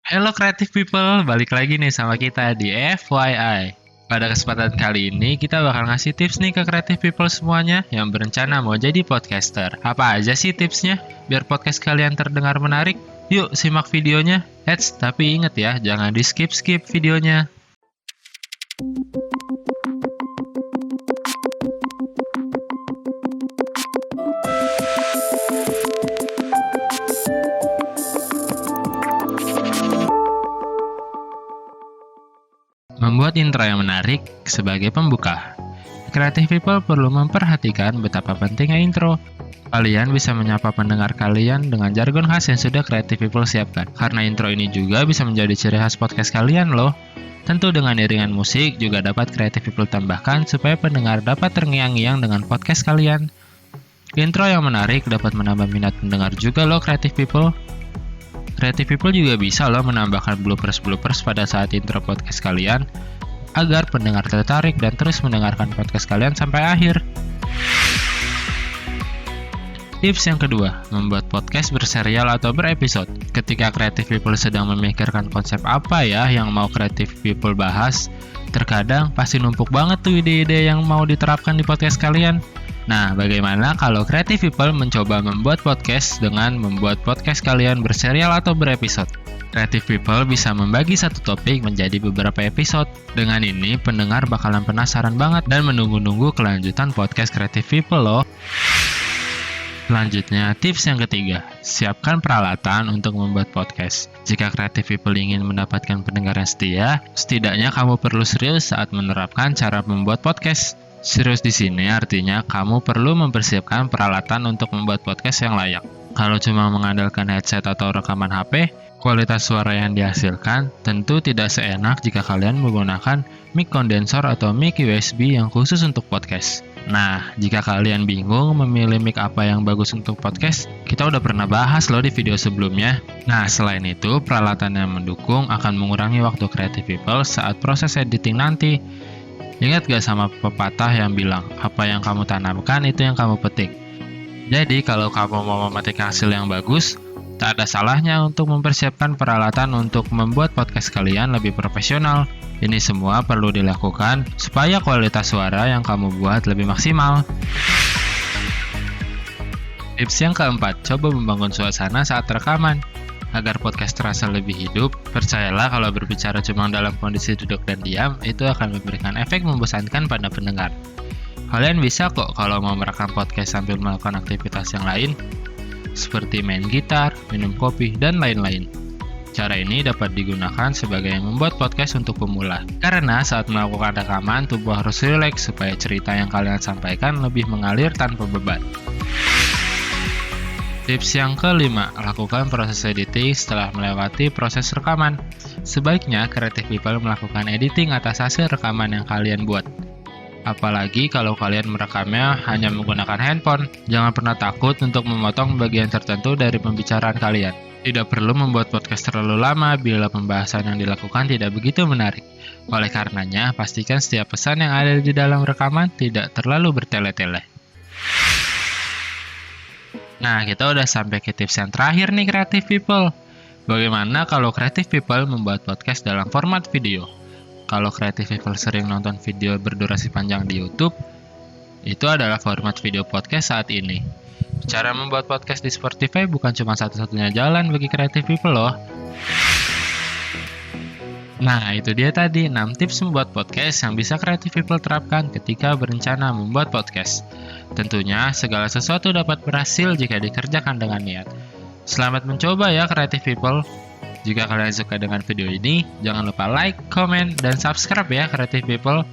Hello Creative People, balik lagi nih sama kita di FYI. Pada kesempatan kali ini kita bakal ngasih tips nih ke Creative People semuanya yang berencana mau jadi podcaster. Apa aja sih tipsnya biar podcast kalian terdengar menarik? Yuk simak videonya. Tapi inget ya, jangan di skip videonya. Membuat intro yang menarik sebagai pembuka. Creative People perlu memperhatikan betapa pentingnya intro. Kalian bisa menyapa pendengar kalian dengan jargon khas yang sudah Creative People siapkan. Karena intro ini juga bisa menjadi ciri khas podcast kalian loh. Tentu dengan iringan musik juga dapat Creative People tambahkan supaya pendengar dapat terngiang-ngiang dengan podcast kalian. Intro yang menarik dapat menambah minat pendengar juga loh Creative People. Creative People juga bisa loh menambahkan bloopers pada saat intro podcast kalian agar pendengar tertarik dan terus mendengarkan podcast kalian sampai akhir. Tips yang kedua, membuat podcast berserial atau berepisode. Ketika Creative People sedang memikirkan konsep apa ya yang mau Creative People bahas, terkadang pasti numpuk banget tuh ide-ide yang mau diterapkan di podcast kalian. Nah, bagaimana kalau Creative People mencoba membuat podcast dengan membuat podcast kalian berserial atau berepisode? Creative People bisa membagi satu topik menjadi beberapa episode. Dengan ini, pendengar bakalan penasaran banget dan menunggu-nunggu kelanjutan podcast Creative People loh. Selanjutnya, tips yang ketiga, siapkan peralatan untuk membuat podcast. Jika Creative People ingin mendapatkan pendengar yang setia, setidaknya kamu perlu serius saat menerapkan cara membuat podcast. Serius di sini artinya kamu perlu mempersiapkan peralatan untuk membuat podcast yang layak. Kalau cuma mengandalkan headset atau rekaman HP, kualitas suara yang dihasilkan tentu tidak seenak jika kalian menggunakan mic kondensor atau mic USB yang khusus untuk podcast. Nah, jika kalian bingung memilih mic apa yang bagus untuk podcast, kita udah pernah bahas loh di video sebelumnya. Nah, selain itu, peralatan yang mendukung akan mengurangi waktu Creative People saat proses editing nanti. Ingat gak sama pepatah yang bilang, apa yang kamu tanamkan itu yang kamu petik. Jadi kalau kamu mau memetik hasil yang bagus, tak ada salahnya untuk mempersiapkan peralatan untuk membuat podcast kalian lebih profesional. Ini semua perlu dilakukan supaya kualitas suara yang kamu buat lebih maksimal. Tips yang keempat, coba membangun suasana saat rekaman. Agar podcast terasa lebih hidup, percayalah kalau berbicara cuma dalam kondisi duduk dan diam, itu akan memberikan efek membosankan pada pendengar. Kalian bisa kok kalau mau merekam podcast sambil melakukan aktivitas yang lain, seperti main gitar, minum kopi, dan lain-lain. Cara ini dapat digunakan sebagai membuat podcast untuk pemula. Karena saat melakukan rekaman, tubuh harus rileks supaya cerita yang kalian sampaikan lebih mengalir tanpa beban. Tips yang kelima, lakukan proses editing setelah melewati proses rekaman. Sebaiknya Creative People melakukan editing atas hasil rekaman yang kalian buat. Apalagi kalau kalian merekamnya hanya menggunakan handphone. Jangan pernah takut untuk memotong bagian tertentu dari pembicaraan kalian. Tidak perlu membuat podcast terlalu lama bila pembahasan yang dilakukan tidak begitu menarik. Oleh karenanya, pastikan setiap pesan yang ada di dalam rekaman tidak terlalu bertele-tele. Nah, kita udah sampai ke tips yang terakhir nih Creative People. Bagaimana kalau Creative People membuat podcast dalam format video? Kalau Creative People sering nonton video berdurasi panjang di YouTube, itu adalah format video podcast saat ini. Cara membuat podcast di Spotify bukan cuma satu-satunya jalan bagi Creative People loh. Nah, itu dia tadi 6 tips membuat podcast yang bisa Creative People terapkan ketika berencana membuat podcast. Tentunya, segala sesuatu dapat berhasil jika dikerjakan dengan niat. Selamat mencoba ya Creative People. Jika kalian suka dengan video ini, jangan lupa like, comment, dan subscribe ya Creative People.